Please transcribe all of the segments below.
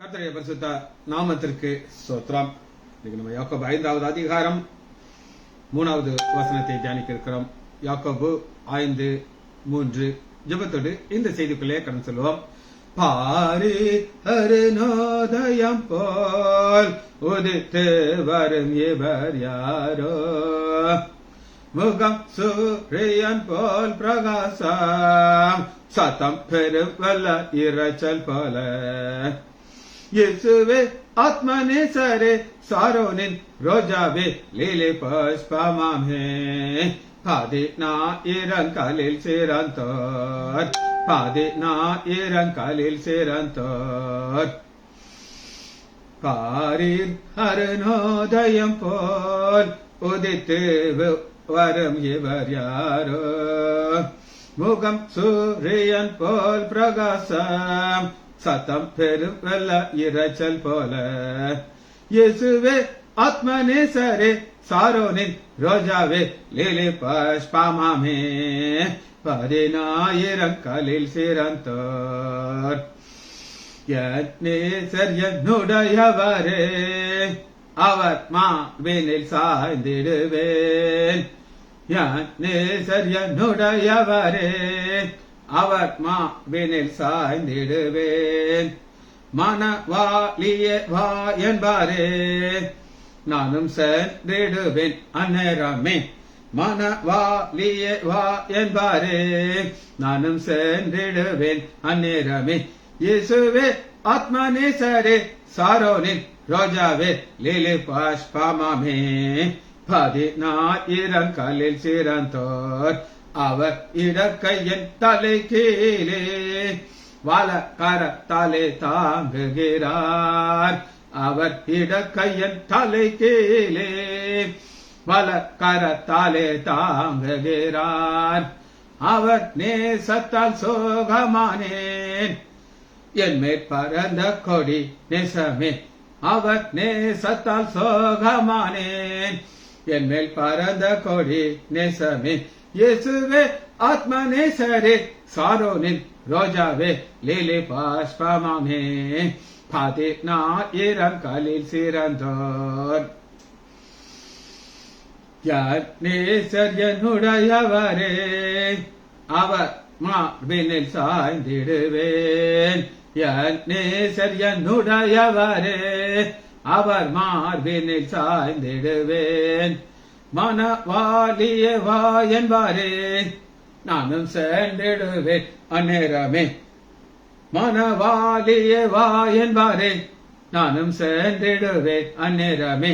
கர்த்தருடைய பரிசுத்த நாமத்திற்கு ஸ்தோத்திரம். இன்னைக்கு நம்ம யாக்கோபு 5வது அதிகாரம் 3வது வசனத்தை தியானிக்க இருக்கிறோம். யாக்கோபு 5:3 ஜெபத்தோடு இந்த செய்திக்குள்ளே கடந்து செல்வோம். பாரி அருணோதயம் போல் உதித்து வரும் இவர் யாரோ, முகம் சூரியன் போல் பிரகாசம், சத்தம் பெரும் வல்ல இரைச்சல் போல. இயேசுவே ஆத்மநேசரே, சாரோனின் ரோஜாவே, லீலி புஷ்பமாமே, 10,000 காலில் சிறந்தோர், 10,000 காலில் சிறந்தோர். பாரில் அருணோதயம் போல் உதித்து வரும் இவர் யாரோ, முகம் சூரியன் போல் பிரகாசம், சத்தம் பெரும் வெள்ள இரைச்சல் போல. இயேசுவே ஆத்மநேசரே, சாரோனின் ரோஜாவே, லீலி புஷ்பமாமே, 10,000 காலில் சிறந்தோர். என் நேசர் என்னுடையவரே, அவர் மார்பினில் சாய்ந்திடுவேன். என் நேசர் என்னுடையவரே, அவர் மார்பினில் சாய்ந்திடுவேன். மனவாளியே வா என்பாரே, நானும் சென்றிடுவேன் அந்நேரமே. மனவாளியே வா என்பாரே, நானும் சென்றிடுவேன் அந்நேரமே. இயேசுவே ஆத்மநேசரே, சாரோனின் ரோஜாவே, லீலி புஷ்பமாமே, 10,000 காலில் சிறந்தோர். அவர் இடக்கையின் தலை கீழே வலக்கரத்தாலே தாங்குகிறார். அவர் இடக்கையின் தலை கீழே வலக்கரத்தாலே தாங்குகிறார். அவர் நேசத்தால் சோகமானேன், என் மேற் பறந்த கொடி நேசமே. அவர் நேசத்தால் சோகமானேன், என் மேல் பறந்த கொடி நேசமே. இயேசுவே ஆத்மநேசரே, சாரோனின் ரோஜாவே, லீலி புஷ்பமாமே, 10,000 காலில் சிறந்தோர். யார் நேசர் என்னுடையவரே, அவர் மார்பினில் சாய்ந்திடுவேன். என் நேசர் என்னுடையவரே, அவர் மார்பினில் சாய்ந்திடுவேன். மனவாளியே வா என்பாரே, நானும் சென்றிடுவேன் அந்நேரமே. மனவாளியே வா என்பாரே, நானும் சென்றிடுவேன் அந்நேரமே.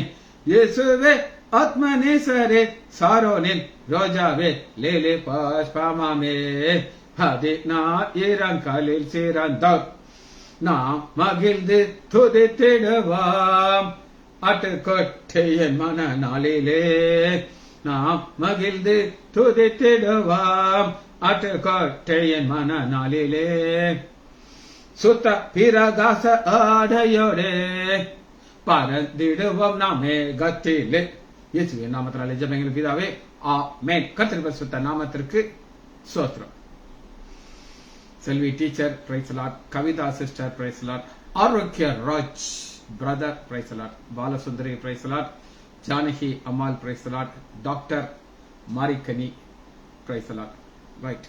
இயேசுவே ஆத்மநேசரே, சாரோனின் ரோஜாவே, லீலி புஷ்பமாமே, 10,000 காலில் சிறந்தோர். நாம் மகிழ்ந்து துதித்திடுவோம் ஆட்டுக்கொட்டையின் மன நாளிலே. நாம் மகிழ்ந்து துதித்திடுவோம் ஆட்டுக்கொட்டையின் மன நாளிலே. சுத்த பிரகாச ஆடையோடே பறந்திடுவோம் நாமே கத்திலே. இயேசுவின் நாமத்தினாலே ஜெபங்கள் பிதாவே, ஆமென். கர்த்தருடைய பரிசுத்த நாமத்திற்கு ஸ்தோத்திரம். Selvi teacher praise lord, Kavitha sister praise lord, Arokiya Raj brother praise lord, Balasundari praise lord, Janaki Ammal praise lord, doctor Marikani praise lord. Right,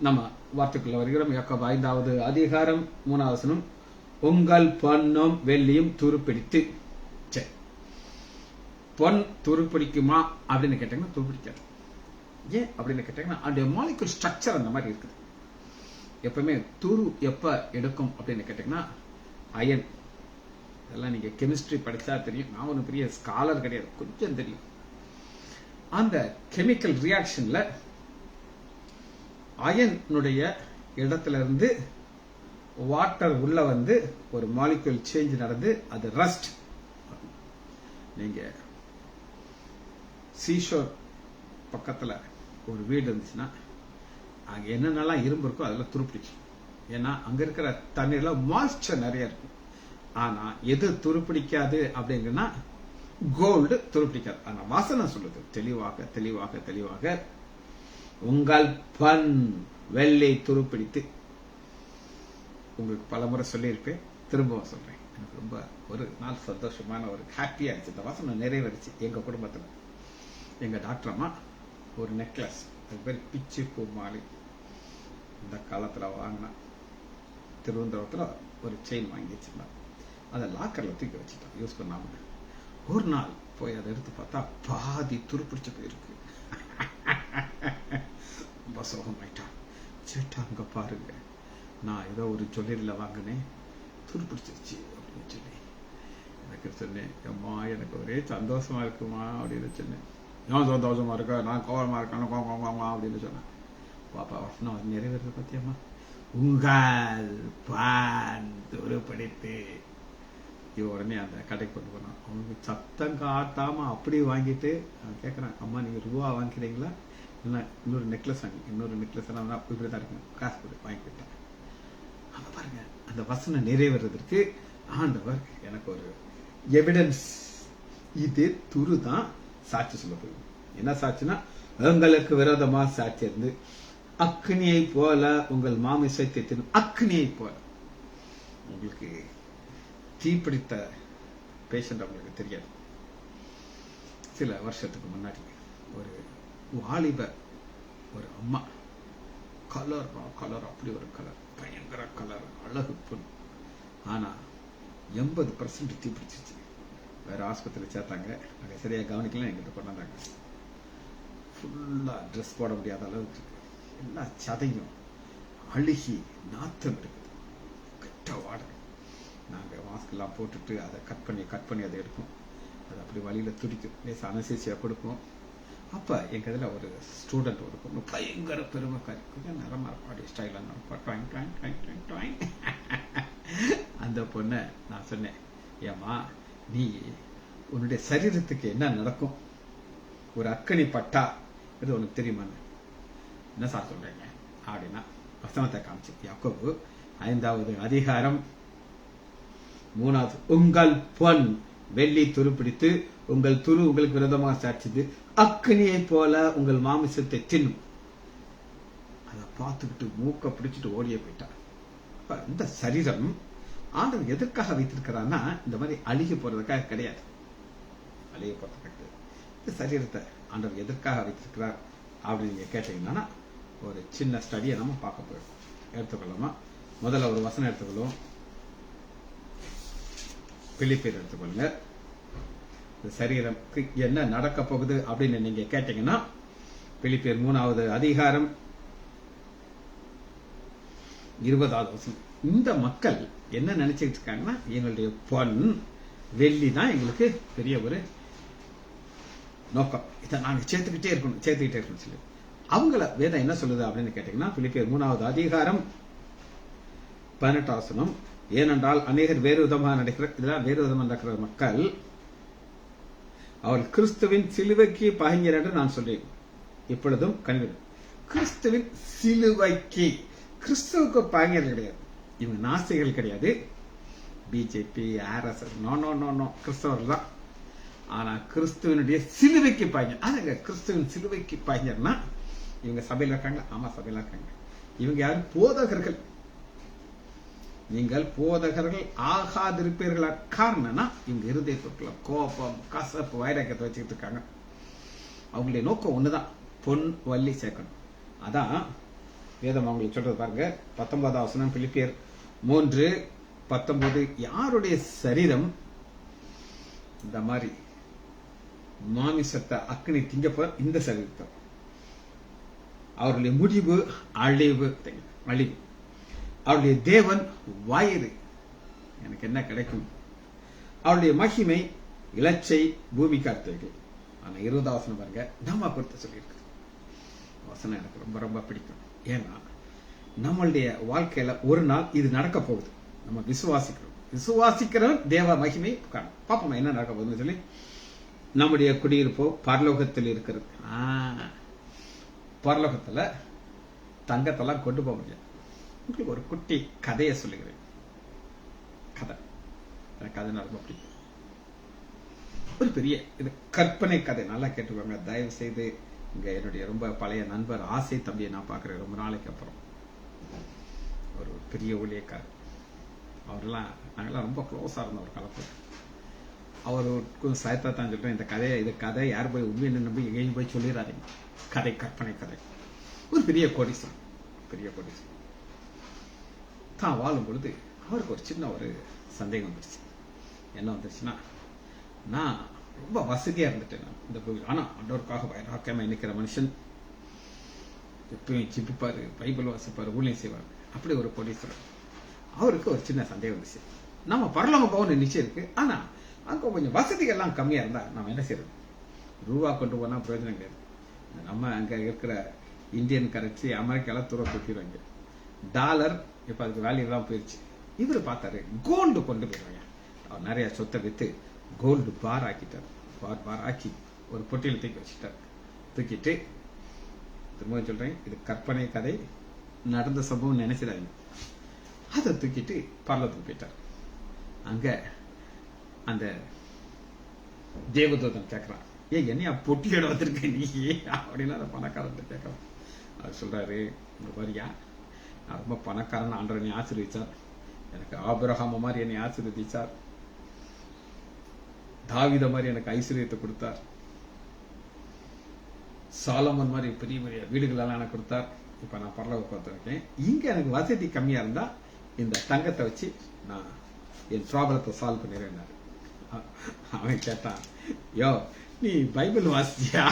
நம்ம வார்த்தைக்குள்ள வருகிறோம். யாக்கோபு 5வது அதிகாரம் 3வது வசனம். உங்கள் பொன்னும் வெள்ளியும் துருப்பிடித்து. சரி, பொன் துருப்பிடிக்குமா அப்படின்னு கேட்டீங்கன்னா துருப்பிடிக்காது. ஏன் அப்படின்னு கேட்டீங்கன்னா, அந்த மாலிகுல் ஸ்ட்ரக்சர் அந்த மாதிரி இருக்குது. எப்பவுமே துரு எப்ப எடுக்கும் அப்படின்னு கேட்டீங்கன்னா, அயன். இதெல்லாம் நீங்க கெமிஸ்ட்ரி படிச்சா தெரியும். நான் ஒரு பெரிய ஸ்காலர் கிடையாது, கொஞ்சம் தெரியும். அந்த கெமிக்கல் ரியாக்ஷன்ல அயனுடைய இடத்துல இருந்து வாட்டர் உள்ள வந்து ஒரு மாலிகுல் சேஞ்ச் நடந்து அது ரஸ்ட். நீங்க சீஷோர் பக்கத்துல ஒரு வீடு இருந்துச்சுன்னா, அங்க என்னென்னலாம் இரும்பு இருக்கோ அதெல்லாம் துருப்பிடிக்கும். ஏன்னா அங்க இருக்கிற தண்ணீர்ல மாய்ஸ்சர் நிறைய இருக்கும். ஆனா எது துருப்பிடிக்காது அப்படிங்கன்னா, கோல்டு துருப்பிடிக்காது. ஆனா வாசனை சொல்லுது தெளிவாக தெளிவாக தெளிவாக, உங்கள் பொன் வெள்ளை துருப்பிடித்து. உங்களுக்கு பல முறை சொல்லியிருப்பேன், திரும்பவும் சொல்றேன், எனக்கு ரொம்ப ஒரு நாள் சந்தோஷமான ஒரு ஹாப்பியா இருந்துச்சு. இந்த வசனம் நிறைவேறிச்சு. எங்க குடும்பத்துல எங்க டாக்டர் அம்மா ஒரு நெக்லஸ், அது பேர் பிச்சு பூ மாலை, இந்த காலத்துல வாங்கினா திருவனந்தபுரத்துல ஒரு செயின் வாங்கி வச்சிருந்தாங்க. அதை லாக்கர்ல தூக்கி வச்சுட்டோம், யூஸ் பண்ணாம. ஒரு நாள் போய் அதை எடுத்து பார்த்தா பாதி துருப்பிடிச்ச போயிருக்கு. ரொம்ப சோகமாயிட்டான். சேட்டா அங்க பாருங்க, நான் ஏதோ ஒரு ஜுவல்லரியில வாங்கினேன், துருப்பிடிச்சிருச்சு அப்படின்னு சொல்லி எனக்கு சொன்னேன். அம்மா எனக்கு ஒரே சந்தோஷமா இருக்குமா அப்படின்னு சொன்னேன். நான் சந்தோஷமா இருக்க, நான் கோவமா இருக்கேன் அப்படின்னு சொன்னேன். பாப்பா வசனம் நிறைவேறது பத்தியம்மா, உங்கள் பான் துருப்பிடித்து. உடனே அந்த கடைக்கு கொண்டு போனான். அவனுக்கு சத்தம் காட்டாம அப்படி வாங்கிட்டு அவன் கேட்கறான், அம்மா நீங்க ரூபா வாங்கிக்கிறீங்களா, இல்லை இன்னொரு நெக்லஸ் வாங்கி, இன்னொரு நெக்லஸ் இப்படிதான் இருக்கும், காசு கொடுத்து வாங்கிக்கிட்டேன். அப்ப பாருங்க, அந்த வசனம் நிறைவேறதற்கு ஆண்டவர் எனக்கு ஒரு எவிடன்ஸ். இது துரு தான் சாட்சி சொல்ல போகுது. என்ன சாட்சினா, உங்களுக்கு விரோதமா சாட்சி இருந்து அக்னியை போல உங்கள் மாமிசத்தை தின்னும். அக்னியை போல உங்களுக்கு தீப்பிடித்த பேஷண்ட் அவங்களுக்கு தெரியாது. சில வருஷத்துக்கு முன்னாடி ஒரு வாலிப ஒரு அம்மா, கலர் அப்படி ஒரு கலர், பயங்கர கலர், அழகு பொண்ணு. ஆனா 80% தீப்பிடிச்சிருச்சு. வேற ஆஸ்பத்திரியில் சேர்த்தாங்க. அங்கே சரியா கவனிக்கலாம், எங்கிட்ட கொண்டாந்தாங்க. ஃபுல்லா ட்ரெஸ் போட முடியாத அளவுக்கு எல்லா சதையும் அழுகி நாத்தம் இருக்குது, கெட்ட வாடகை. நாங்க மாஸ்க் எல்லாம் போட்டுட்டு அதை கட் பண்ணி அதை எடுப்போம். அது அப்படி வழியில துடிக்கும், லேசா அனசேசியா கொடுப்போம். அப்ப எங்க இதுல ஒரு ஸ்டூடெண்ட் ஒரு பொண்ணு, பயங்கர பெருமைக்காரி, கொஞ்சம் நிறமா பாடி ஸ்டைலா நடப்பா. அந்த பொண்ணை நான் சொன்னேன், ஏமா நீ உன்னுடைய சரீரத்துக்கு என்ன நடக்கும் ஒரு அக்கனி பட்டா, இது உனக்கு தெரியுமான்னு. என்ன சார் சொல்றீங்க அப்படின்னா, வசனத்தை காமிச்சு, யாக்கோபு 5வது அதிகாரம் 3வது, உங்கள் பொன் வெள்ளி துருப்பிடித்து உங்கள் துரு உங்களுக்கு விரோதமாக சாட்சிது, அக்னியை போல உங்கள் மாமிசத்தை தின்னும். அதை பார்த்துக்கிட்டு மூக்க பிடிச்சிட்டு ஓடியே போயிட்டார். இந்த சரீரம் ஆண்டவர் எதற்காக வைத்திருக்கிறான்னா, இந்த மாதிரி அழுகி போறதுக்காக கிடையாது. அழுகி போறதுக்காக இந்த சரீரத்தை ஆண்டவர் எதற்காக வைத்திருக்கிறார் அப்படின்னு நீங்க கேட்டீங்கன்னா, ஒரு சின்ன ஸ்டடியை நம்ம பார்க்க போறோம். எடுத்துக்கொள்ளலாமா? முதல்ல ஒரு வசனம் எடுத்துக்கொள்ளும். பிலிப்பியர் எடுத்துக்கொள்ளுங்க. சரீரம்க்கு என்ன நடக்க போகுது அப்படின்னு நீங்க கேட்டீங்கன்னா, பிலிப்பியர் 3வது அதிகாரம் 20வது வசனம். இந்த மக்கள் என்ன நினைச்சுட்டு இருக்காங்கன்னா, எங்களுடைய பொன் வெள்ளி தான் எங்களுக்கு பெரிய ஒரு நோக்கம், இதை நாங்க சேர்த்துக்கிட்டே இருக்கணும் சொல்லி அவங்கள வேதம் என்ன சொல்லுது அப்படின்னு கேட்டீங்கன்னா, பிலிப்பியர் 3வது அதிகாரம் 18வது வசனம். ஏனென்றால் அநேகர் வேறு விதமாக நடக்கிற மக்கள் அவர் கிறிஸ்துவின் சிலுவைக்கு பகைஞர் என்று நான் சொல்றேன். இப்பொழுதும் கண்கள் கிறிஸ்துவின் சிலுவைக்கு, கிறிஸ்துவுக்கு பகைஞர் கிடையாது. இவங்க நாஸ்திகள் கிடையாது, பிஜேபி RSS நோ கிறிஸ்தவர்கள் தான். ஆனா கிறிஸ்துவனுடைய சிலுவைக்கு பகைஞர். அதுங்க கிறிஸ்துவின் சிலுவைக்கு பகைஞர்னா இவங்க சபையில இருக்காங்க. ஆமா, சபையில இருக்காங்க. இவங்க யாரும் போதகர்கள். நீங்கள் போதகர்கள் ஆகாதிருப்பீர்களா? காரணம்னா இவங்க இருதயத்துக்குள்ள கோபம், கசப்பு, வைராக்கியத்தை வச்சுக்கிட்டு இருக்காங்க. அவங்களுடைய நோக்கம் ஒண்ணுதான், பொன் வள்ளி சேர்க்கணும். அதான் வேதம் அவங்களுக்கு சொல்றது பாருங்க. 19வது வசனம், பிலிப்பியர் 3:19. யாருடைய சரீரம் இந்த மாதிரி மாமிசத்தை அக்னி திங்க போற இந்த சரீரத்தை, அவருடைய முடிவு அழிவு. அவருடைய தேவன் வயிறு, எனக்கு என்ன கிடைக்கும்? அவருடைய மகிமை இலச்சை பூமி காத்தவைகள். ஆனா 20வது வசனம் பாருங்க, நம்ம பொறுத்த சொல்லியிருக்கு. வசனம் எனக்கு ரொம்ப ரொம்ப பிடிக்கும். ஏன்னா நம்மளுடைய வாழ்க்கையில ஒரு நாள் இது நடக்க போகுது. நம்ம விசுவாசிக்கிறவன் தேவ மகிமை காணும். பாப்போம் என்ன நடக்க போகுதுன்னு சொல்லி. நம்முடைய குடியிருப்போ பரலோகத்தில் இருக்கிறது. பரலோகத்துல தங்கத்தெல்லாம் கொண்டு போக முடியாது. உங்களுக்கு ஒரு குட்டி கதையை சொல்லுகிறேன். கதை ரொம்ப பிடிக்கும். ஒரு பெரிய இது கற்பனை கதை, நல்லா கேட்டுக்கோங்க தயவு செய்து. இங்க என்னுடைய ரொம்ப பழைய நண்பர் ஆசை தம்பியை நான் பாக்குறேன் ரொம்ப நாளைக்கு அப்புறம். ஒரு பெரிய ஊழியக்காரர். அவரெல்லாம் நாங்கெல்லாம் ரொம்ப க்ளோஸா இருந்தோம் ஒரு காலத்தில். அவர் கொஞ்சம் சாயத்தா தான் சொல்றேன், இந்த கதை யார் போய் உண்மையை நம்பி எங்கேயும் போய் சொல்லிடாதீங்க, கதை கற்பனை கதை. ஒரு பெரிய கோடீஸ்வரன் தான் வாழும் பொழுது அவருக்கு ஒரு சின்ன ஒரு சந்தேகம் வந்துருச்சு. என்ன வந்துருச்சுன்னா, நான் ரொம்ப வசதியா இருந்துட்டேன் நான் இந்த கோவில். ஆனா ஆண்டவருக்காக வைராக்கியமா நிற்கிற மனுஷன், எப்பயும் ஜிப்பிப்பாரு, பைபிள் வாசிப்பாரு, ஊழியம் செய்வார், அப்படி ஒரு கோடீஸ்வரன். அவருக்கு ஒரு சின்ன சந்தேகம் வந்துச்சு. நம்ம பரலோகம் போகணும்னு நிச்சயம் இருக்கு, ஆனா அங்க கொஞ்சம் வசதிகள்லாம் கம்மியா இருந்தா நம்ம என்ன செய்யறது? ரூபா கொண்டு போனா பிரயோஜனம் கிடையாது. நம்ம அங்க இருக்கிற இந்தியன் கரன்சி அமெரிக்கால தூரம் தூக்கிடுவாங்க. டாலர் இப்ப அதுக்கு வேல்யூ எல்லாம் போயிடுச்சு. இவரு பார்த்தாரு, கோல்டு கொண்டு போயிடுவாங்க. அவர் நிறைய சொத்தை வித்து கோல்டு பார் ஆக்கிட்டார். பார் ஆக்கி ஒரு பொட்டியில் தூக்கி வச்சுட்டார். தூக்கிட்டு, திரும்ப சொல்றேன், இது கற்பனை கதை, நடந்த சம்பவம் நினைச்சிடாங்க. அதை தூக்கிட்டு பரலத்துக்கு போயிட்டார். அங்க அந்த தேவதூதன் கேட்கிறான், என்னையா பொட்டியோட வந்திருக்க நீ அப்படின்னா அந்த பணக்காரன் கேட்கறான். அவர் சொல்றாரு, இந்த மாதிரியா, நான் ரொம்ப பணக்காரன், ஆண்டவர் என்னை ஆசீர்வதிச்சார், எனக்கு ஆபிரகாம் மாதிரி என்னை ஆசீர்வதிச்சார், தாவீத மாதிரி எனக்கு ஐஸ்வர்யத்தை கொடுத்தார், சாலமன் மாதிரி பெரிய பெரிய வீடுகள் எல்லாம் எனக்கு கொடுத்தார். இப்ப நான் பரலோகம் பார்த்திருக்கேன். இங்க எனக்கு வசதி கம்மியா இருந்தா இந்த தங்கத்தை வச்சு நான் என் ப்ராப்ளத்தை சால்வ் பண்ணிடுறேன். அவன் கேட்டான், யோ நீ பைபிள் வாசிச்சியா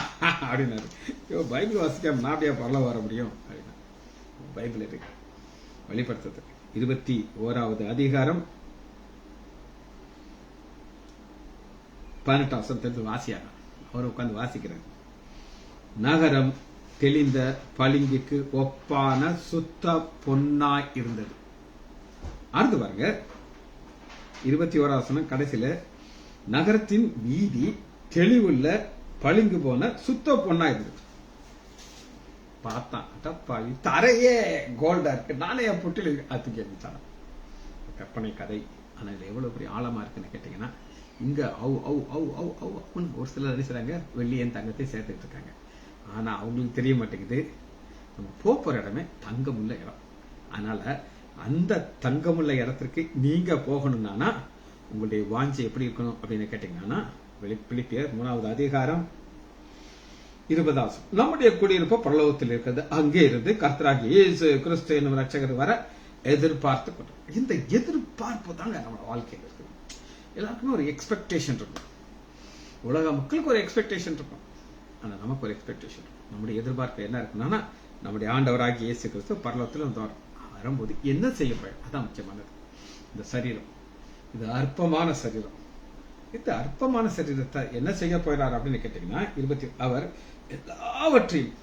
அப்படின்னாரு. யோ பைபிள் வாசிக்காம நான் அப்படியே பரலோகம் வர முடியும் அப்படின்னா. பைபிள் இருக்கு, வெளிப்படுத்துறது 21வது அதிகாரம் 18 வருஷத்துக்கு வாசியாங்க. அவர் உட்கார்ந்து வாசிக்கிறார். நகரம் தெளிந்த பளிங்குக்கு ஒப்பான சுத்த பொன்னாய் இருந்தது. அடுத்து பாருங்க, 21வது வசனம் கடைசியில, நகரத்தின் வீதி தெளிவுள்ள பளிங்கு போன சுத்த பொன்னா இருந்தது. பார்த்தான், தரையே கோல்டா இருக்கு, நானே என் புட்டில் அத்து கேட்டான். கற்பனை கதை, ஆனா இது எவ்வளவு பெரிய ஆழமா இருக்குன்னு கேட்டீங்கன்னா, இங்க ஒரு சிலர் நினைச்சாங்க வெள்ளியன் தங்கத்தை சேர்த்துட்டு இருக்காங்க. ஆனா அவங்களுக்கு தெரிய மாட்டேங்குது, நம்ம போற இடமே தங்கமுள்ள இடம். அதனால அந்த தங்கமுள்ள இடத்திற்கு நீங்க போகணும்னா உங்களுடைய வாஞ்சை எப்படி இருக்கணும் அப்படின்னு கேட்டீங்கன்னா, பிலிப்பியர் 3வது அதிகாரம் 20வது, நம்முடைய குடியிருப்பு பரலோகத்தில் இருக்கிறது, அங்கே இருந்து கர்த்தராகிய இயேசு கிறிஸ்து என்னும் ரட்சகர் வர எதிர்பார்த்து கொண்டு. இந்த எதிர்பார்ப்பு தாங்க நம்ம வாழ்க்கையில் இருக்குது. எல்லாருக்குமே ஒரு எக்ஸ்பெக்டேஷன் இருக்கும். உலக மக்களுக்கு ஒரு எக்ஸ்பெக்டேஷன் இருக்கும், ஆனா நமக்கு ஒரு எக்ஸ்பெக்டேஷன் இருக்கும். நம்முடைய எதிர்பார்ப்பு என்ன இருக்குன்னா, நம்முடைய ஆண்டவராகிய இயேசு கிறிஸ்து பரலோகத்தில் வரும்போது என்ன செய்ய போய், அதான் முக்கியமானது. இந்த சரீரம், இது அற்பமான சரீரம். இந்த அற்பமான சரீரத்தை என்ன செய்ய போயிறார் அப்படின்னு கேட்டீங்கன்னா, அவர் எல்லாவற்றையும்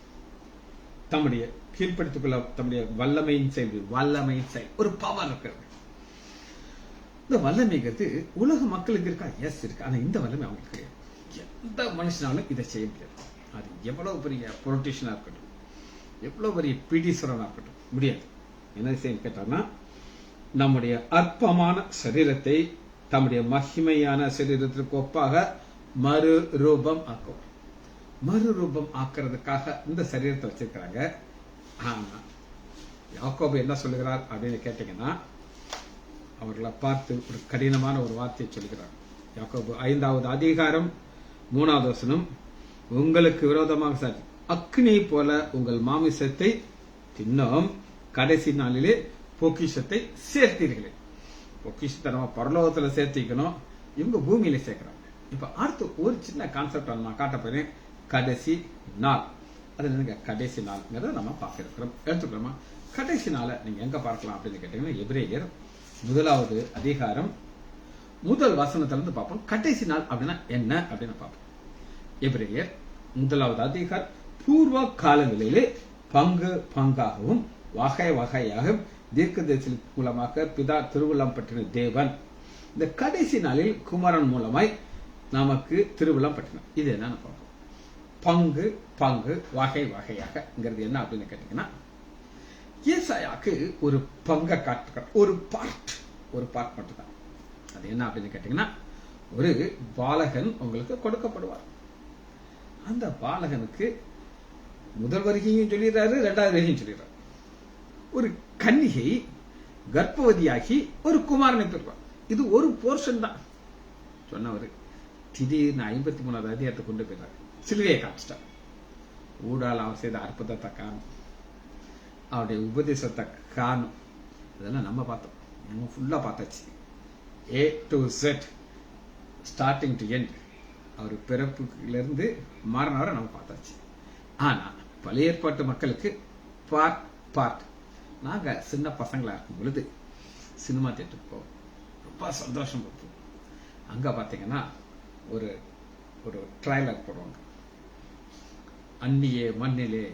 தம்முடைய கீழ்ப்படுத்திக் கொள்ள, தம்முடைய வல்லமையின் செயல் ஒரு பவர் இருக்கிறது. இந்த வல்லமைங்கிறது உலக மக்களுக்கு இருக்கா? எஸ் இருக்கு. ஆனா இந்த வல்லமை அவங்களுக்கு எந்த மனுஷனாலும் இதை செய்ய முடியாது. அது எவ்வளவு பெரிய பொலிட்டிஷியனா இருக்கட்டும், எவ்வளவு பெரிய பீடீஸ்வரனா இருக்கட்டும், முடியாது. என்ன செய்ய கேட்டான்னா, நம்முடைய அற்பமான சரீரத்தை தம்முடைய மகிமையான சரீரத்திற்கு ஒப்பாக மறுரூபம் ஆக்குவார். மறுரூபம் ஆக்குறதுக்காக இந்த சரீரத்தை வச்சிருக்கிறாங்க. ஆனா யாக்கோபு என்ன சொல்லுகிறார் அப்படின்னு கேட்டீங்கன்னா, அவர்களை பார்த்து ஒரு கடினமான ஒரு வார்த்தையை சொல்கிறார். யாக்கோபு 5வது அதிகாரம் 3வது வசனம், உங்களுக்கு விரோதமாக சாட்சி அக்னி போல உங்கள் மாமிசத்தை தின்னும், கடைசி நாளிலே பொக்கிஷத்தை சேர்த்தீர்களே. பொக்கிஷத்தை நம்ம பரலோகத்துல சேர்த்திக்கணும், இவங்க பூமியில சேர்க்கிறாங்க. இப்ப அடுத்து ஒரு சின்ன கான்செப்ட் நான் காட்ட போறேன். கடைசி நாள், அது என்னங்க கடைசி நாள்ங்கிறத நம்ம பார்க்க இருக்கிறோம். எடுத்துக்கிறோமா? கடைசி நாளை நீங்க எங்க பார்க்கலாம் அப்படின்னு கேட்டீங்கன்னா, எபிரேயர் 1வது அதிகாரம் 1 வசனத்திலிருந்து பார்ப்போம். கடைசி நாள் அப்படின்னா என்ன அப்படின்னு பார்ப்போம். எபிரேயர் 1வது அதிகாரம், பூர்வ காலங்களிலே பங்கு பங்காகவும் வகை வகையாக தீர்க்கதரிசி மூலமாக பிதா திருவுள்ளம் பற்றின தேவன் இந்த கடைசி நாளில் குமாரன் மூலமாய் நமக்கு திருவுள்ளம் பற்றினார். இது என்னன்னு பார்ப்போம். பங்கு பங்கு வகை வகையாகங்கிறது என்ன அப்படின்னு கேட்டீங்கன்னா, ஏசாயாக்கு ஒரு பங்கை காட்டுற ஒரு பார்ட் மட்டும் தான். அது என்ன அப்படின்னு கேட்டீங்கன்னா, ஒரு பாலகன் உங்களுக்கு கொடுக்கப்படுவார். அந்த பாலகனுக்கு முதல் வருகையும் சொல்லிடுறாரு, 2வது வருகையும் சொல்லிடுறாரு. ஒரு கன்னிகை கர்ப்பவதியாகி ஒரு குமாரனை பெறுவார். இது ஒரு போர்ஷன் தான் சொன்னவர். திடீர்னு 53வது அதிகாரத்தை கொண்டு போயிட்டார். சிலுவையை காமிச்சிட்டார். ஊடால் அவர் செய்த அற்புதத்தை காணும், அவருடைய உபதேசத்தை காணும். இதெல்லாம் நம்ம பார்த்தோம், நம்ம ஃபுல்லா பார்த்தாச்சு. A to Z, starting to end, அவர் பிறப்புல இருந்து மரணம் நம்ம பார்த்தாச்சு. ஆனா பழைய ஏற்பாட்டு மக்களுக்கு பார்ட் பார்ட். நாங்க சின்ன பசங்களா இருக்கும் பொழுது சினிமா தியேட்டருக்கு போவோம், ரொம்ப சந்தோஷம் பார்ப்போம். அங்க பாத்தீங்கன்னா ஒரு ஒரு ட்ரைலர் போடுவாங்க. அந்நியே மண்ணிலே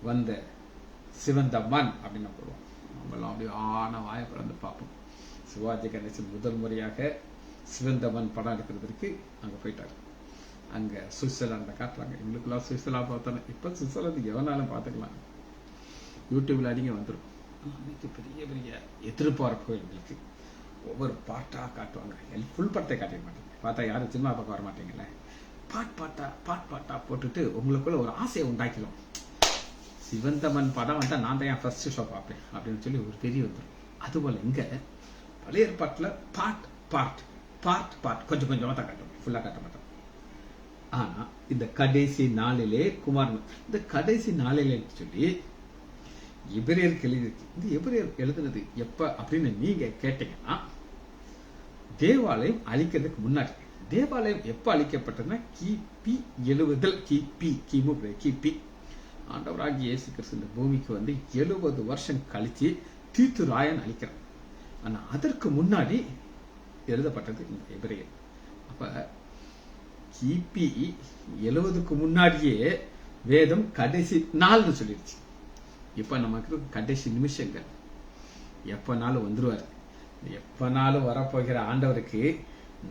வந்த சிவந்த மண் அப்படின்னு போடுவோம். நம்மளாம் அப்படியே ஆன வாய பிறந்து பார்ப்போம். சிவாஜி கணேசன் முதல் முறையாக சிவந்த மண் படம் எடுக்கிறதுக்கு அங்க போயிட்டாரு. அங்க சுவிட்சர்லாந்த காட்டுறாங்க. எங்களுக்குலாம் சுவிட்சர்லாந்து பார்த்தோம். இப்ப சுவிட்சர்லாந்து எவனாலும் பார்த்துக்கலாம், யூடியூப்ல அடிங்க வந்துடும். அன்னைக்கு பெரிய பெரிய எதிர்பார்ப்பு எங்களுக்கு. ஒவ்வொரு பாட்டா காட்டுவாங்க. ஃபுல் படத்தை காட்ட மாட்டாங்க. பார்த்தா யாரும் சினிமா பார்க்க வர மாட்டீங்கல்ல. பாட் பாட்டா போட்டுட்டு உங்களுக்குள்ள ஒரு ஆசையை உண்டாக்கலாம். சிவந்தமன் படம் வந்தா நான் தான் என் ஃபர்ஸ்ட் ஷோ பார்ப்பேன் அப்படின்னு சொல்லி ஒரு தெரிய வந்துடும். அதுபோல இங்க பழைய ஏற்பாட்டுல பார்ட் கொஞ்சம் கொஞ்சமா தான் காட்டும், ஃபுல்லா காட்ட மாட்டோம். ஆனா இந்த கடைசி நாளிலே குமாரன், இந்த கடைசி நாளிலே சொல்லி எபிரேயருக்கு எழுதிருக்கு. இந்த எபிரேயர் எழுதுனது எப்ப அப்படின்னு நீங்க கேட்டீங்கன்னா, தேவாலயம் அழிக்கிறதுக்கு முன்னாடி. தேவாலயம் எப்ப அழிக்கப்பட்டதுன்னா கிபி 70, கிபி. ஆண்டவராகிய இயேசு கிறிஸ்து இந்த பூமிக்கு வந்து 70 வருஷம் கழிச்சு தீத்து ராயன் அழிக்கிறான். ஆனா அதற்கு முன்னாடி எழுதப்பட்டது இந்த எபிரேயர். அப்ப கிபி 70க்கு முன்னாடியே வேதம் கடைசி நாள்னு சொல்லிடுச்சு. இப்ப நமக்கு கடைசி நிமிஷங்கள். எப்பனாலும் வந்துருவாரு. எப்பனாலும் வரப்போகிற ஆண்டவருக்கு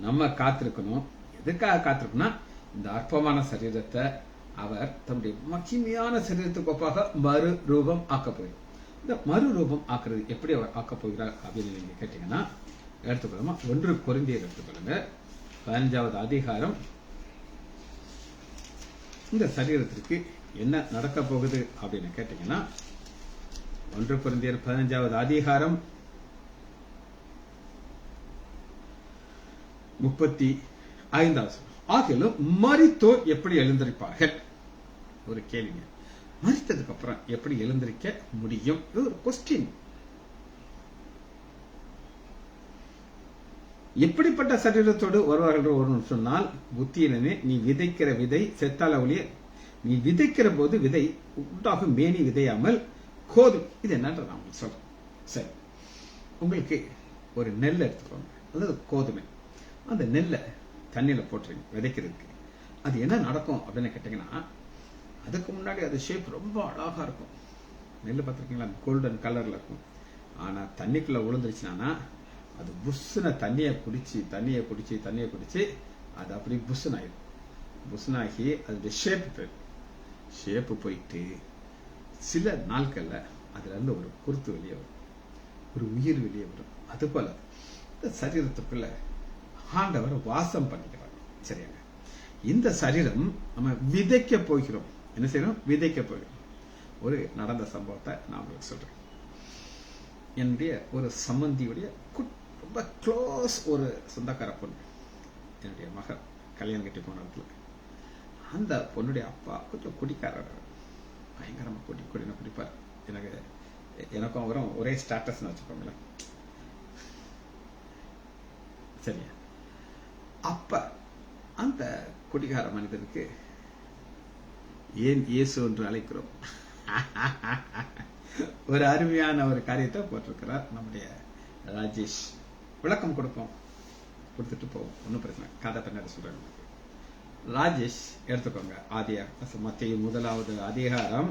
நம்ம காத்திருக்கணும். எதுக்காக காத்திருக்கணும்னா, இந்த அற்பமான சரீரத்தை அவர் தன்னுடைய மகிமையான சரீரத்துக்கு ஒப்பாக மறு ரூபம் ஆக்க போகிறார். இந்த மறு ரூபம் ஆக்குறது எப்படி அவர் ஆக்க போகிறார் அப்படின்னு நீங்க கேட்டீங்கன்னா, எடுத்துக்கொள்ளுமா 1 கொரிந்தியர் எடுத்துக்கொள்ளுங்க, 15வது அதிகாரம். இந்த சரீரத்திற்கு என்ன நடக்க போகுது அப்படின்னு கேட்டீங்கன்னா, 1 கொரிந்தியர் 15வது அதிகாரம் 35வது. ஆகிலும் மரித்தோர் எப்படி எழுந்திருப்பார்கள்? ஒரு கேள்வி. மரித்ததுக்கு அப்புறம் எப்படி எழுந்திருக்க முடியும்? இது ஒரு கொஸ்டின். எப்படிப்பட்ட சரீரத்தோடு வருவார்கள் ஒரு சொன்னால், புத்தியினே நீ விதைக்கிற விதை செத்தால ஒழிய, நீ விதைக்கிற போது விதை உண்டாகும், மேனி விதையாமல் கோதும். இது என்னன்றது நான் உங்களுக்கு சொல்றேன். சரி, உங்களுக்கு ஒரு நெல் எடுத்துக்கோங்க அல்லது கோதுமை. அந்த நெல்லை தண்ணியில போட்டுருங்க விதைக்கிறதுக்கு. அது என்ன நடக்கும் அப்படின்னு கேட்டீங்கன்னா, அதுக்கு முன்னாடி அது ஷேப் ரொம்ப அழகா இருக்கும். நெல் பார்த்துருக்கீங்களா, கோல்டன் கலர்ல இருக்கும். ஆனா தண்ணிக்குள்ள விழுந்துருச்சுன்னா அது புஷ்ஷுன தண்ணியை குடிச்சு அது அப்படி புஷ்ஷுனாயிடும். புஷ்ஷுனாகி அதோட ஷேப்பு போயிட்டு சில நாட்கள்ல அதுல இருந்து ஒரு குருத்து வெளியே வரும், ஒரு உயிர் வெளியே வரும். அது போல இந்த சரீரத்துக்குள்ள ஆண்டவர் வாசம் பண்ணிக்கிறார். சரியாங்க. இந்த சரீரம் நம்ம விதைக்க போகிறோம். என்ன செய்யறோம்? விதைக்க போகிறோம். ஒரு நடந்த சம்பவத்தை நான் உங்களுக்கு சொல்றேன். என்னுடைய ஒரு சம்பந்தியுடைய ரொம்ப க்ளோஸ் ஒரு சொந்தக்கார பொண்ணு, என்னுடைய மகள் கல்யாணம் கட்டி போன இடத்துல. அந்த பொண்ணுடைய அப்பா கொஞ்சம் குடிக்காரர், பயங்கரமா குடிப்பார். எனக்கும் அவரும் ஒரே ஸ்டேட்டஸ் வச்சுக்கோங்களேன். சரியா? அப்ப அந்த குடிகார மனிதனுக்கு ஏன் இயேசு என்று அழைக்கிறோம், ஒரு அருமையான ஒரு காரியத்தை போட்டிருக்கிறார் நம்முடைய ராஜேஷ். விளக்கம் கொடுத்துட்டு போவோம், ஒன்னும் பிரச்சனை. கதை பின்னாடி சொல்றாங்க. ராஜேஷ் எடுத்துக்கோங்க. மத்திய 1வது அதிகாரம்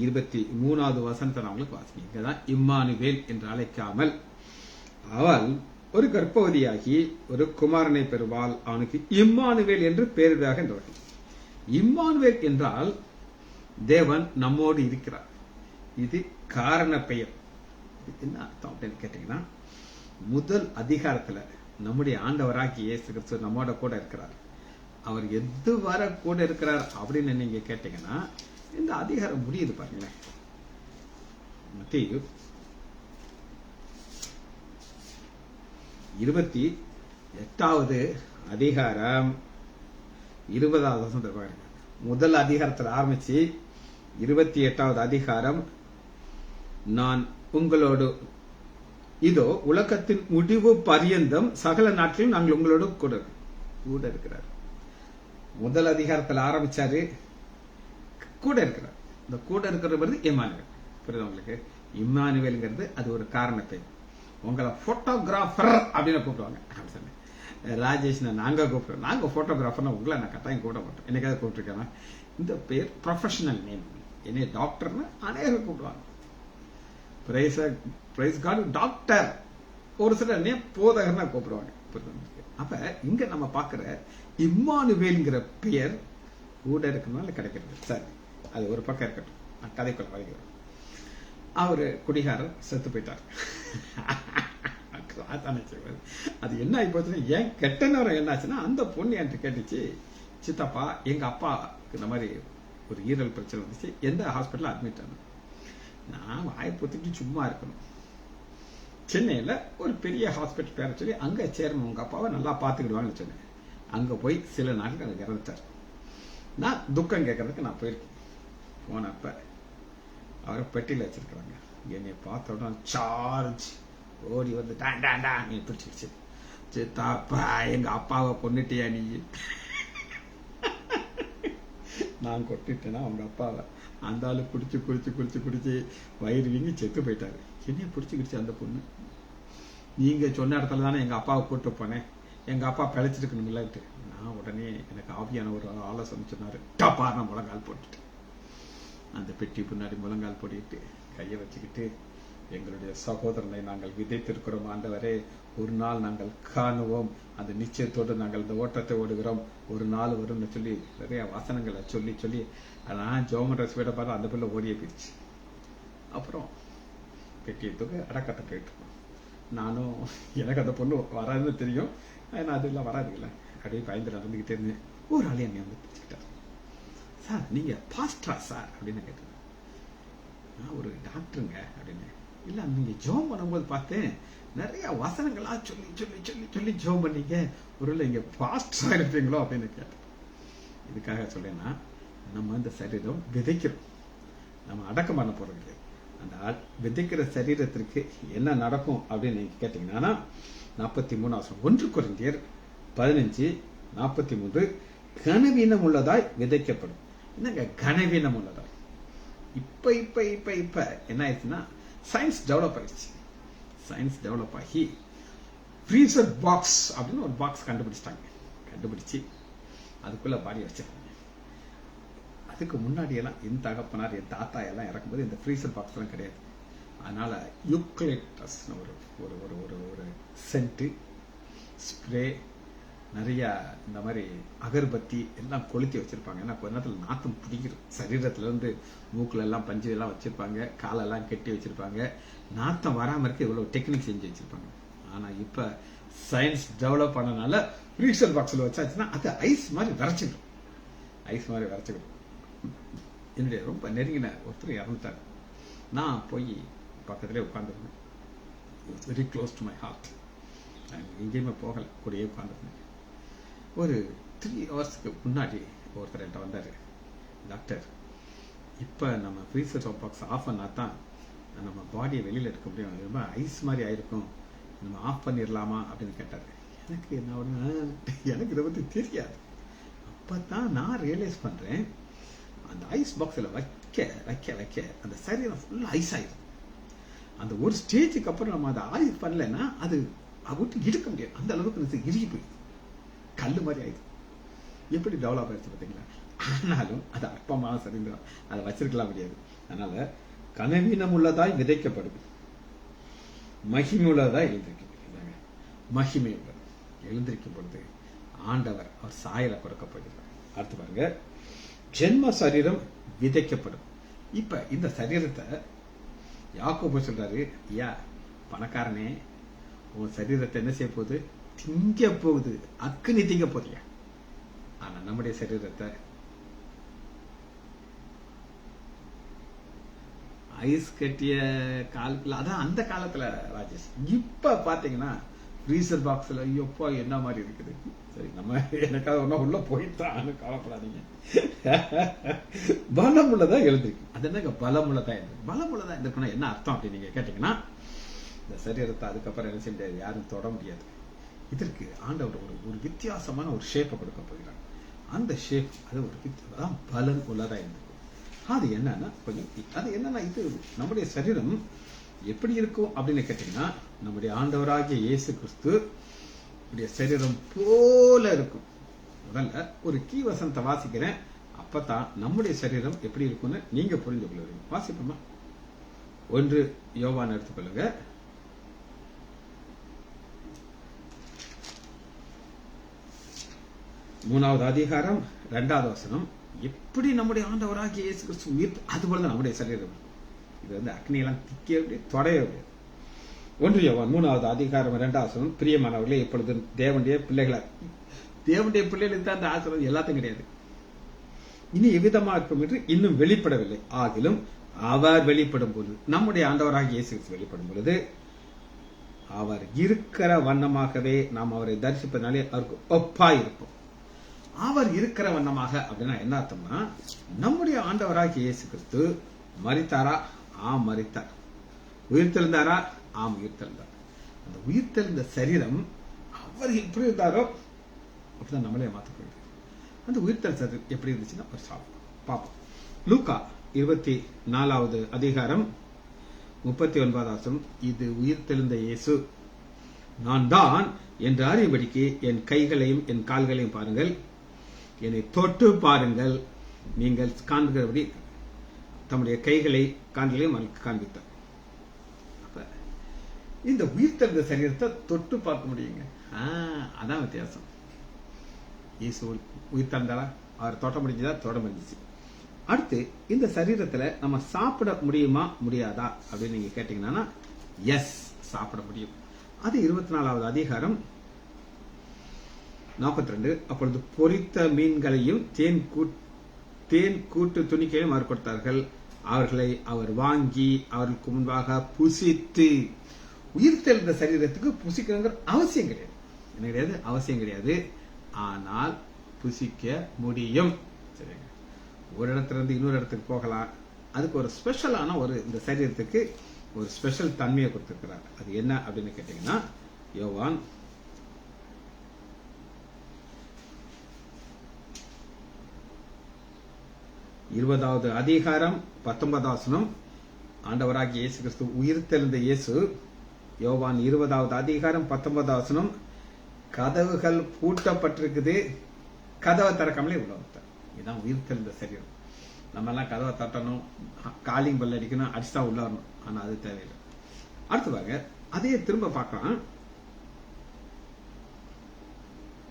23வது வசனத்தை நான் உங்களுக்கு வாசிக்கிறேன். இங்கதான் இம்மானுவேல் என்று அழைக்காமல் அவள் ஒரு கர்ப்பவதியாகி ஒரு குமாரனை பெறுவாள், அவனுக்கு இம்மானுவேல் என்று பெயரிடுவாக என்றார்கள். இம்மானுவேல் என்றால் தேவன் நம்மோடு இருக்கிறார். இது காரண பெயர். என்ன அர்த்தம் அப்படின்னு கேட்டீங்கன்னா, முதல் அதிகாரத்துல நம்முடைய ஆண்டவராகி இயேசு கிறிஸ்து நம்மோட கூட இருக்கிறார். அவர் எது வர கூட இருக்கிறார் அப்படின்னு நீங்க கேட்டீங்கன்னா, இந்த அதிகாரம் முடியுது பாருங்களேன். மத்தேயு 28வது அதிகாரம் 20வது வசனத்தை பாருங்க. முதல் அதிகாரத்தில் ஆரம்பிச்சு 28வது அதிகாரம், நான் உங்களோடு இதோ உலகத்தின் முடிவு பரியந்தம் சகல நாட்களிலும் நாங்கள் உங்களோடு கூட இருக்கிறார். முதல் அதிகாரத்தில் ஆரம்பிச்சாரு, கூட இருக்கிறார். இந்த கூட இருக்கிறது இம்மானுவேல். புரியுது உங்களுக்கு? இம்மானுவேல்ங்கிறது அது ஒரு காரணத்தை. உங்களை போட்டோகிராஃபர் அப்படின்னு கூப்பிடுவாங்க. ராஜேஷ் நாங்க கூப்பிடுறோம். நாங்க போட்டோகிராஃபர்னா உங்களை நான் கட்டாயம் கூப்பிட மாட்டோம். என்னைக்காவது கூப்பிட்டுருக்கேன். இந்த பேர் ப்ரொஃபஷனல் நேம். என்னை டாக்டர்னு அநேகம் கூப்பிடுவாங்க. Praise God doctor. ஒரு சில நேம் போதகர்னா கூப்பிடுவாங்க. அப்ப இங்க நம்ம பாக்குற இம்மானுவேல்ங்கிற பெயர் கூட இருக்கனால கிடைக்கிறது. சரி, அது ஒரு பக்கம் இருக்கட்டும். நான் கதைக்குள்ள வருகிறேன். அவரு குடிகாரர் செத்து போயிட்டார். அது என்ன ஆகி போச்சுன்னா, ஏன் கெட்ட நேரம் என்னாச்சுன்னா, அந்த பொண்ணு என்கிட்ட கேட்டுச்சு, சித்தப்பா எங்க அப்பா இந்த மாதிரி ஒரு ஈரல் பிரச்சனை வந்துச்சு, எந்த ஹாஸ்பிட்டல் அட்மிட் ஆன. நான் வாய்ப்புத்திட்டு சும்மா இருக்கணும். சென்னையில ஒரு பெரிய ஹாஸ்பிட்டல் பேர சொல்லி அங்க சேரணும், உங்க அப்பாவை நல்லா பாத்துக்கிடுவாங்கன்னு சொன்னேன். அங்க போய் சில நாட்கள் அது இறந்துட்டார். நான் துக்கம் கேட்கறதுக்கு நான் போயிருக்கேன். போனப்ப அவரை பெட்டியில் வச்சிருக்கிறாங்க. என்னை பார்த்த உடனே சார்ஜ் ஓடி வந்து நீ பிடிச்சிருச்சு. சித்தாப்பா எங்க அப்பாவை கொண்டுட்டியா நீ? நான் கொட்டிட்டேன்னா அவங்க அப்பாவை. அந்த ஆளு குடிச்சு குடிச்சு குடிச்சு குடிச்சு வயிறு வீங்கி செத்து போயிட்டாரு. என்னைய பிடிச்சிக்கிடுச்சு அந்த பொண்ணு. நீங்க சொன்ன இடத்துல தானே எங்க அப்பாவை கூட்டு போனேன், எங்க அப்பா பிழைச்சிருக்கணும்லட்டு. நான் உடனே எனக்கு ஆவியான ஒரு ஆலோசனை சொன்னாரு. டப்பா நான் முழங்கால் போட்டுட்டு அந்த பெட்டி பின்னாடி முழங்கால் போட்டுக்கிட்டு கையை வச்சுக்கிட்டு, எங்களுடைய சகோதரனை நாங்கள் விதைத்திருக்கிறோம் ஆண்டவரே, ஒரு நாள் நாங்கள் காணுவோம், அந்த நிச்சயத்தோடு நாங்கள் இந்த ஓட்டத்தை ஓடுகிறோம், ஒரு நாள் வரும்னு சொல்லி நிறைய வசனங்களை சொல்லி சொல்லி நான் ஜோமன் விட பாரு அந்த பிள்ளை ஓடியே போயிடுச்சு. அப்புறம் பெட்டியை தூக்க அடக்கத்தை போயிட்டு நானும் எனக்கு அந்த பொண்ணு வராதுன்னு தெரியும், நான் அதெல்லாம் வராதுங்கள அப்படியே பயந்து நடந்துகிட்டே இருந்தேன். ஒரு ஆள் என்னை வந்து பிடிச்சிக்கிட்டார். சார் நீங்க பாஸ்டரா சார் அப்படின்னு கேட்டேன். நான் ஒரு டாக்டருங்க அப்படின்னு. இல்ல நீங்க ஜோம் பண்ணும்போது பார்த்தேன் நிறைய வசனங்களா சொல்லி சொல்லி சொல்லி சொல்லி ஜோம் பண்ணீங்க, ஒருவேளை இங்க பாஸ்டரா இருப்பீங்களோ அப்படின்னு கேட்டேன். இதுக்காக சொல்லேன்னா, நம்ம இந்த சரீரம் விதைக்கிறோம், நம்ம அடக்கம் பண்ண போறது இல்லை. அந்த விதைக்கிற சரீரத்திற்கு என்ன நடக்கும் அப்படின்னு நீங்க கேட்டீங்கன்னா, 43 1 கொரிந்தியர் 15:43 கனவீனம் உள்ளதாய் விதைக்கப்படும். என்னங்க கனவீனம் உள்ளதாய்? இப்ப இப்ப இப்ப இப்ப என்ன ஆயிடுச்சுன்னா, சயின்ஸ் டெவலப் ஆயிடுச்சு. சயின்ஸ் டெவலப் ஆகி ஃப்ரீசர் பாக்ஸ் அப்படின்னு ஒரு பாக்ஸ் கண்டுபிடிச்சிட்டாங்க. கண்டுபிடிச்சு அதுக்குள்ள பாடி வச்சிருக்காங்க. அதுக்கு முன்னாடி எல்லாம் என் தகப்பனார் என் தாத்தா எல்லாம் இறக்கும்போது இந்த ஃப்ரீசர் பாக்ஸ் எல்லாம் கிடையாது. அதனால யூக்லிப்டஸ் ஒரு ஒரு ஒரு ஒரு சென்ட்டு ஸ்ப்ரே நிறைய இந்த மாதிரி அகர்பத்தி எல்லாம் கொளுத்தி வச்சிருப்பாங்க. ஏன்னா கொஞ்ச நேரத்தில் நாத்தம் பிடிக்கிறது. சரீரத்துல இருந்து மூக்குல எல்லாம் பஞ்சு எல்லாம் வச்சிருப்பாங்க, காலெல்லாம் கெட்டி வச்சிருப்பாங்க. நாத்தம் வராம இருக்க இவ்வளவு டெக்னிக் செஞ்சு வச்சிருப்பாங்க. ஆனா இப்ப சயின்ஸ் டெவலப் பண்ணனால ஃப்ரீசர் பாக்ஸ்ல வச்சாச்சுன்னா அது ஐஸ் மாதிரி விரைச்சிடும். ஐஸ் மாதிரி விரைச்சிடும். என்னுடைய ரொம்ப நெருங்கின ஒருத்தர் இறந்துட்டாரு. நான் போய் பக்கத்திலே உட்காந்துருந்தேன். Very close to my heart. எங்கேயுமே போகல, கூடயே உட்காந்துருந்தேன். ஒரு 3 ஹவர்ஸ்க்கு முன்னாடி ஒருத்தர் என்கிட்ட வந்தாரு. டாக்டர், இப்ப நம்ம ஃப்ரீசர் பாக்ஸ் ஆஃப் பண்ணா தான் நம்ம பாடியை வெளியில எடுக்க முடியும், ரொம்ப ஐஸ் மாதிரி ஆயிருக்கும், நம்ம ஆஃப் பண்ணிடலாமா அப்படின்னு கேட்டாரு. எனக்கு எனக்கு இதை பத்தி தெரியாது. அப்பதான் நான் ரியலைஸ் பண்றேன், அந்த ஐஸ் பாக்ஸ்ல வைக்க வைக்க வைக்க அந்த சரீரம் ஃபுல்லா ஐஸ் ஆயிடும். அந்த ஒரு ஸ்டேஜுக்கு அப்புறம் நம்ம அதை ஆய்வு பண்ணலன்னா அது விட்டு இழுக்க முடியாது. அந்த அளவுக்கு இறுகி போயிடுது, கல்லு மாதிரி ஆயிடுது. எப்படி டெவலப் ஆயிடுச்சு பார்த்தீங்களா? ஆனாலும் அது அற்பமான சரீரம், அதை வச்சிருக்கலாம் முடியாது. அதனால கனவீனம் உள்ளதாய் விதைக்கப்படும், மகிமை உள்ளதாய் எழுந்திருக்கப்படுது. மகிமை உள்ளது எழுந்திருக்கும் பொழுது ஆண்டவர் அவர் சாயல கொடுக்கப்படுகிறார். அடுத்து பாருங்க, ஜென்ம சரீரம் விதைக்கப்படும். இப்ப இந்த சரீரத்தை யாக்கோபு சொல்றாரு, ஐயா பணக்காரனே, உன் சரீரத்தை என்ன செய்ய போகுது? திங்க போகுது, அக்னி திங்க போறியா? ஆனா நம்முடைய சரீரத்தை ஐஸ் கட்டிய காலத்துல அதான் அந்த காலத்துல ராஜேஷ். இப்ப பாத்தீங்கன்னா ஃப்ரீசர் பாக்ஸ்ல ஐயோப்பா என்ன மாதிரி இருக்குது. சரி, நம்ம எனக்காக ஒன்னும் உள்ள போயிட்டான்னு கவலைப்படாதீங்க. பலமுள்ளதா எழுதிருக்கு. அது என்னங்க பலமுள்ளதா எழுதிருக்கு? பலமுள்ளதா எழுதிருக்குன்னா என்ன அர்த்தம் அப்படின்னு நீங்க கேட்டீங்கன்னா, இந்த சரீரத்தை அதுக்கப்புறம் என்ன செய்ய முடியாது, யாரும் தொட முடியாது. இதற்கு ஆண்டவர் ஒரு வித்தியாசமான ஒரு ஷேப்பை கொடுக்க போகிறார். அந்த ஷேப் அது ஒரு பலன் உள்ளதா இருந்தது. அது என்னன்னா இது நம்முடைய சரீரம் எப்படி இருக்கும் அப்படின்னு கேட்டீங்கன்னா, நம்முடைய ஆண்டவராகிய இயேசு கிறிஸ்து சரீரம் போல இருக்கும். முதல்ல ஒரு கீ வசனத்தை வாசிக்கிறேன், அப்பதான் நம்முடைய சரீரம் எப்படி இருக்கும்னு நீங்க புரிந்து கொள்வீங்க. வாசிப்போமா? 1 யோவான் எடுத்துக்கொள்ளுங்க. 3வது அதிகாரம் 2வது வசனம். எப்படி நம்முடைய ஆண்டவராகிய இயேசு கிறிஸ்து உயிர், அது போலதான் நம்முடைய சரீரம். இது அக்னியெல்லாம் திக்க தொடைய 1 யோவான் 3வது அதிகாரம் 2வது வசனம். பிரியமானவர்களே, இப்பொழுது தேவனுடைய பிள்ளைகளுக்கு தான் அந்த ஆசீர்வாதம், எல்லாத்தையும் கிடையாது. இனி எவ்விதமா இருக்கும் என்று இன்னும் வெளிப்படவில்லை. ஆகிலும் அவர் வெளிப்படும் பொழுது, நம்முடைய ஆண்டவராகிய இயேசு கிறிஸ்து வெளிப்படும் பொழுது, அவர் இருக்கிற வண்ணமாகவே நாம் அவரை தரிசிப்பதனாலே அவருக்கு ஒப்பாய் இருப்போம். அவர் இருக்கிற வண்ணமாக அப்படின்னா என்ன அர்த்தம்னா, நம்முடைய ஆண்டவராகிய இயேசு கிறிஸ்து மரித்தாரா? ஆம் மரித்தார். உயிர்த்தெழுந்தாரா? ஆம் உயிர்த்தெழுந்தார். அந்த உயிர்த்தெழுந்த சரீரம் அவர் எப்படி இருந்தாரோ அப்படிதான் நம்மளே மாற்ற போயிருக்கு. அந்த உயிர்த்தெழுந்த சரீரம் எப்படி இருந்துச்சுன்னா ஒரு பாப்போம். லூக்கா 24வது அதிகாரம் 39வது வசனம். இது உயிர்த்தெழுந்த இயேசு, நான் தான் என்று அறியும்படிக்கு என் கைகளையும் என் கால்களையும் பாருங்கள், என்னை தொட்டு பாருங்கள், நீங்கள் காண்கிறபடி தம்முடைய கைகளை கால்களையும் அவருக்கு காண்பித்தார். இந்த உயிர்த்தெழுந்த சரீரத்தை தொட்டு பார்க்க முடியுங்க. அதான் வித்தியாசம். இயேசு உயிர்த்தெழுந்தாரா? அவர் தொட்ட முடிஞ்சதா? தொட முடிஞ்சிச்சு. அடுத்து, இந்த சரீரத்துல நம்ம சாப்பிட முடியுமா முடியாதா அப்படின்னு நீங்க கேட்டீங்கன்னா, எஸ், சாப்பிட முடியும். அது 24வது அதிகாரம் 42. அப்பொழுது பொரித்த மீன்களையும் தேன் கூட்டு துணிக்கையும் அவர் கொடுத்தார்கள். அவர்களை அவர் வாங்கி அவர்களுக்கு முன்பாக புசித்து. உயிர்த்தெழுந்த சரீரத்துக்கு புசிக்கணுங்கிற அவசியம் கிடையாது. என்ன கிடையாது? அவசியம் கிடையாது. ஆனால் புசிக்க முடியும். சரிங்க. ஒரு இடத்துல இருந்து இன்னொரு இடத்துக்கு போகலாம். அதுக்கு ஒரு ஸ்பெஷலான இந்த சரீரத்துக்கு ஒரு ஸ்பெஷல் தன்மையை கொடுத்திருக்கிறார். அது என்ன அப்படின்னு கேட்டீங்கன்னா, யோவான் 20வது அதிகாரம் 19வது வசனம். ஆண்டவராகிய இயேசு கிறிஸ்து உயிர்த்தெழுந்த இயேசு. யோவான் 20வது அதிகாரம் 19வது வசனம். கதவுகள் பூட்டப்பட்டிருக்குது, கதவை திறக்காமலே உள்ள வந்தார். இதுதான் உயிர்த்தெழுந்த சரீரம். நம்ம எல்லாம் கதவை தட்டணும், காலிங் பெல் அடிக்கணும், அடிச்சா உள்ள வரணும். ஆனா அது தேவையில்லை. அடுத்து பாருங்க, அதே திரும்ப பார்க்கலாம்.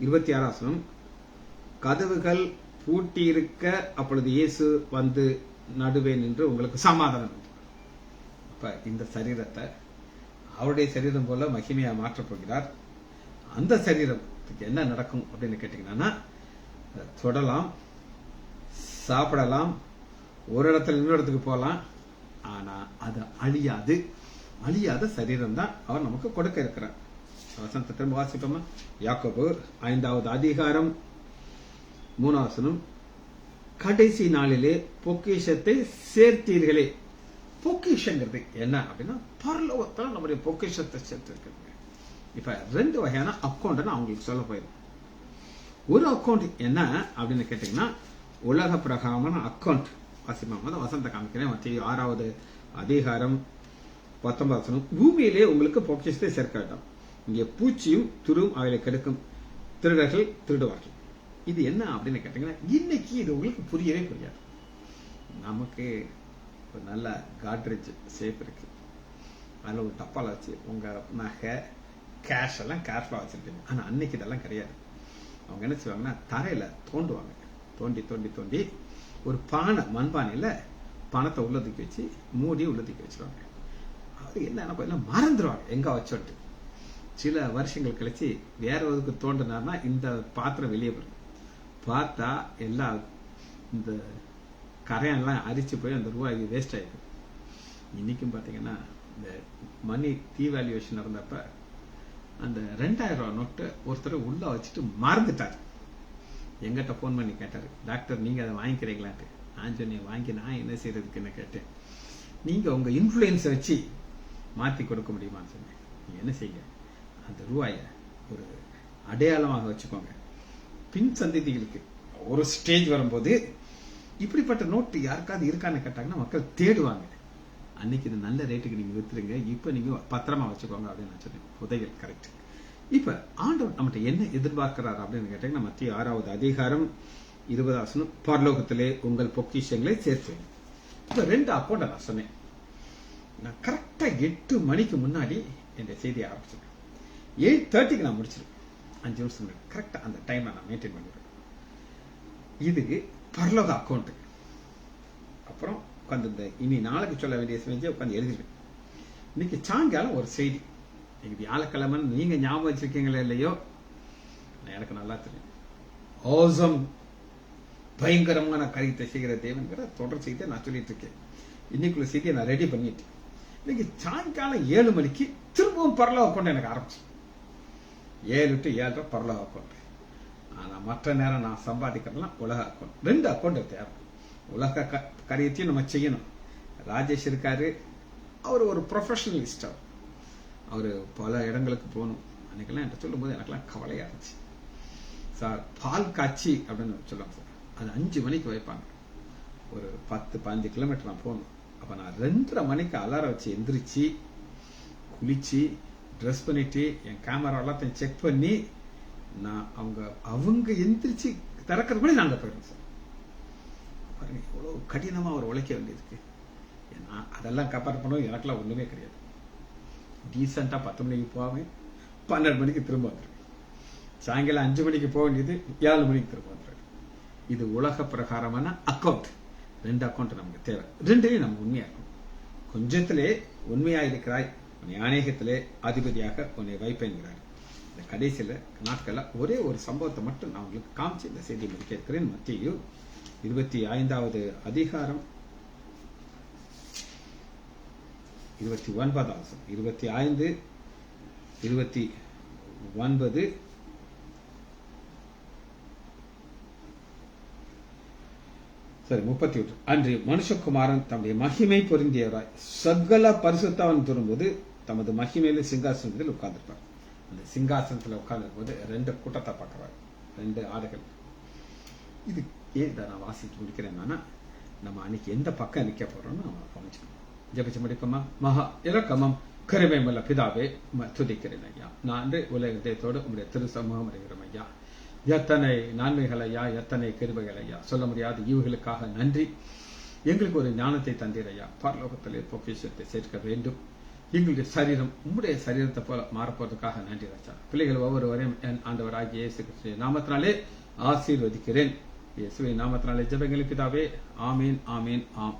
26வது வசனம். கதவுகள் பூட்டி இருக்க அப்பொழுது இயேசு வந்து நடுவே நின்று உங்களுக்கு சமாதானம். அப்ப இந்த சரீரத்தை அவருடைய சரீரம் போல மகிமையா மாற்றப் போகிறார். அந்த சரீரத்துக்கு என்ன நடக்கும் அப்படின்னு கேட்டீங்கன்னா, தொடலாம், சாப்பிடலாம், ஒரு இடத்துல இன்னொரு இடத்துக்கு போகலாம். ஆனா அது அழியாத சரீரம் தான் அவர் நமக்கு கொடுக்க இருக்கிறார். வசனத்தை திரும்ப வாசிப்போமா? யாக்கோபு 5வது அதிகாரம் 3வது வசனம். கடைசி நாளிலே பொக்கிஷத்தை சேர்த்தீர்களே. பொக்கிஷங்கிறது என்ன அப்படின்னா, பரலோகத்துல நம்முடைய பொக்கிஷத்தை சேர்த்திருக்கிறது. இப்ப 2 வகையான அக்கௌண்ட் நான் உங்களுக்கு சொல்ல போயிருக்கேன். ஒரு அக்கௌண்ட் என்ன அப்படின்னு கேட்டீங்கன்னா, உலக பிரகாரமான அக்கௌண்ட். வாசிப்போம். வசனத்தை காமிக்கிறேன். 6வது அதிகாரம் 19வது வசனம். பூமியிலே உங்களுக்கு பொக்கிஷத்தை சேர்க்க வேண்டாம், இங்கே பூச்சியும் துரும் அவைகளை கெடுக்கும், திருடர்கள் திருடுவார்கள். இது என்ன அப்படின்னு கேட்டீங்கன்னா, இன்னைக்கு இது உங்களுக்கு புரியவே புரியாது. நமக்கு ஒரு நல்ல காட்ரேஜ் சேஃப் இருக்கு, அதில் ஒரு டப்பால வச்சு உங்க நகை கேஷ் எல்லாம் கேர்ஃபுல்லா வச்சிருக்கீங்க. ஆனா அன்னைக்கு இதெல்லாம் கிடையாது. அவங்க என்ன செய்வாங்கன்னா, தரையில தோண்டுவாங்க. தோண்டி ஒரு பானை, மண்பானையில பணத்தை உள்ளதுக்கு வச்சு மூடி உள்ளதுக்கு வச்சிருவாங்க. அது என்ன மறந்துடுவாங்க எங்க வச்சோட்டு. சில வருஷங்கள் கழிச்சு வேற ஒதுக்கு தோண்டினார்னா இந்த பாத்திரம் வெளியே வரும். பார்த்தா எல்லாம் இந்த கரையெல்லாம் அரிச்சு போய் அந்த ரூபாய்க்கு வேஸ்ட் ஆயிடும். இன்னைக்கும் பாத்தீங்கன்னா இந்த மணி டீவேல்யூவேஷன் இருந்தப்ப அந்த 2000 ரூபாய் நோட்டு ஒருத்தர் உள்ள வச்சுட்டு மறந்துட்டாரு. எங்கிட்ட போன் பண்ணி கேட்டாரு, டாக்டர் நீங்க அதை வாங்கிக்கிறீங்களான்ட்டு. நான் சொன்னேன், வாங்கி நான் என்ன செய்யறதுக்குன்னு கேட்டேன். நீங்க உங்க இன்ஃபுளுயன்ஸை வச்சு மாத்தி கொடுக்க முடியுமான்னு சொன்னேன். நீங்க என்ன செய்யுங்க, அந்த ரூபாய ஒரு அடையாளமாக வச்சுக்கோங்க. பின் சந்ததிகளுக்கு ஒரு ஸ்டேஜ் வரும்போது இப்படிப்பட்ட நோட்டு யாருக்காவது இருக்கான்னு கேட்டாங்கன்னா மக்கள் தேடுவாங்க. அன்னைக்கு இது நல்ல ரேட்டுக்கு நீங்க வித்துருங்க, இப்ப நீங்க பத்திரமா வச்சுக்கோங்க அப்படின்னு நான் சொன்னேன். புதையல் கரெக்ட். இப்ப ஆண்டவர் நம்மகிட்ட என்ன எதிர்பார்க்கிறார் அப்படின்னு கேட்டீங்கன்னா, மத்திய 6வது அதிகாரம் 20வது வசனம், பரலோகத்திலே உங்கள் பொக்கிஷங்களை சேர்த்து. இப்ப 2 அக்கௌண்ட் நான் சொன்னேன். நான் கரெக்டா 8 மணிக்கு முன்னாடி என் செய்தியை ஆரம்பிச்சேன். 8:30க்கு நான் முடிச்சிருக்கேன். 5 நிமிஷம் முன்னாடி கரெக்டா அந்த டைம் நான் மெயின்டைன் பண்ணிடுறேன். இது பரலோக அக்கௌண்ட். அப்புறம் உட்காந்து இந்த இனி நாளைக்கு சொல்ல வேண்டிய செஞ்சு உட்காந்து எழுதிருவேன். இன்னைக்கு சாயங்காலம் ஒரு செய்தி, இன்னைக்கு வியாழக்கிழமை நீங்க ஞாபகம் வச்சிருக்கீங்களா இல்லையோ எனக்கு நல்லா தெரியும். ஆசம், பயங்கரமான காரியத்தை செய்கிற தேவன்கிற தொடர் செய்தியை நான் சொல்லிட்டு இருக்கேன். இன்னைக்குள்ள செய்தியை நான் ரெடி பண்ணிட்டேன். இன்னைக்கு சாயங்காலம் 7 மணிக்கு திரும்பவும் பரலோக அக்கௌண்ட் எனக்கு ஆரம்பிச்சு. 7 to 7:30 பரலோக அக்கௌண்ட். ஆனா மற்ற நேரம் நான் சம்பாதிக்கலாம் உலக அக்கௌண்ட். 2 அக்கௌண்ட் தேவை. உலக காரியத்தையும் நம்ம செய்யணும். ராஜேஷ் இருக்காரு, அவர் ஒரு ப்ரொஃபஷனலிஸ்ட். அவரு பல இடங்களுக்கு போகணும். அன்னைக்கெல்லாம் என்கிட்ட சொல்லும் போது எனக்கெல்லாம் கவலையா இருந்துச்சு. சார் பால் காட்சி அப்படின்னு சொல்லுவாங்க சார், அது 5 மணிக்கு வைப்பாங்க. ஒரு 10-15 கிலோமீட்டர் நான் போகணும். அப்ப நான் 2:30 மணிக்கு அலாரம் வச்சு எந்திரிச்சு குளிச்சு ட்ரெஸ் பண்ணிட்டு என் கேமரா எல்லாத்தையும் செக் பண்ணி நான் அவங்க எந்திரிச்சு திறக்கிற கூட நாங்க போயிடுறோம் சார். பாருங்க எவ்வளவு கடினமா அவர் உழைக்க வேண்டியிருக்கு. அதெல்லாம் கம்பேர் பண்ணுவோம், எனக்கெல்லாம் ஒண்ணுமே கிடையாது. டீசெண்டா 10 மணிக்கு போவேன், 12 மணிக்கு திரும்ப வந்துருவேன். சாயங்காலம் 5 மணிக்கு போக வேண்டியது 7 மணிக்கு திரும்ப வந்துருவேன். இது உலக பிரகாரமான அக்கௌண்ட். 2 அக்கௌண்ட் நமக்கு தேவை. 2லயும் நம்ம உண்மையா இருக்கணும். கொஞ்சத்திலே உண்மையா இருக்கிறாய், உன்னை அநேகத்திலே அதிபதியாக உன்னை வைப்பேன்கிறார். இந்த கடைசியில நாட்கள்ல ஒரே ஒரு சம்பவத்தை மட்டும் நான் உங்களுக்கு காமிச்சு இந்த செய்தி முடிக்க இருக்கிறேன். மத்தேயு 25வது அதிகாரம் 29வது வசனம். 25, 29 சரி 31. அன்று மனுஷகுமாரன் தம்முடைய மகிமை பொருந்தியவராய் சகல பரிசுத்தவன் திரும்பும்போது தமது மகிமையில சிங்காசனத்தில் உட்கார்ந்திருப்பார். அந்த சிங்காசனத்தில் உட்கார்ந்துருக்கும் போது 2 கூட்டத்தை பார்க்கிறார், 2 ஆடுகள். இது ஏன் நான் வாசித்து முடிக்கிறேன்னா, நம்ம அன்னைக்கு எந்த பக்கம் நிக்க போறோம்னு நம்ம கவனிச்சுக்கணும். ஜெபிச்சு முடிப்போமா? மகா இரக்கமும் கருமையுள்ள பிதாவே துதிக்கிறேன் ஐயா. நான் உலகத்தோடு உங்களுடைய திரு சமூகம் அடைகிறோம் ஐயா. எத்தனை நன்மைகள் ஐயா, எத்தனை கிருபைகள் ஐயா, சொல்ல முடியாத ஈவுகளுக்காக நன்றி. எங்களுக்கு ஒரு ஞானத்தை தந்தீர் ஐயா. பரலோகத்திலே பொக்கிஷத்தை சேர்க்க வேண்டும். எங்களுடைய சரீரம் உங்களுடைய சரீரத்தை போல மாறப்போவதற்காக நன்றி ராஜா. பிள்ளைகள் ஒவ்வொருவரையும் என் ஆண்டவராகிய இயேசு கிறிஸ்துவின் நாமத்தினாலே ஆசீர்வதிக்கிறேன். இயேசுவின் நாமத்தினாலே ஜெபங்கள் பிதாவே. ஆமீன், ஆமீன், ஆம்.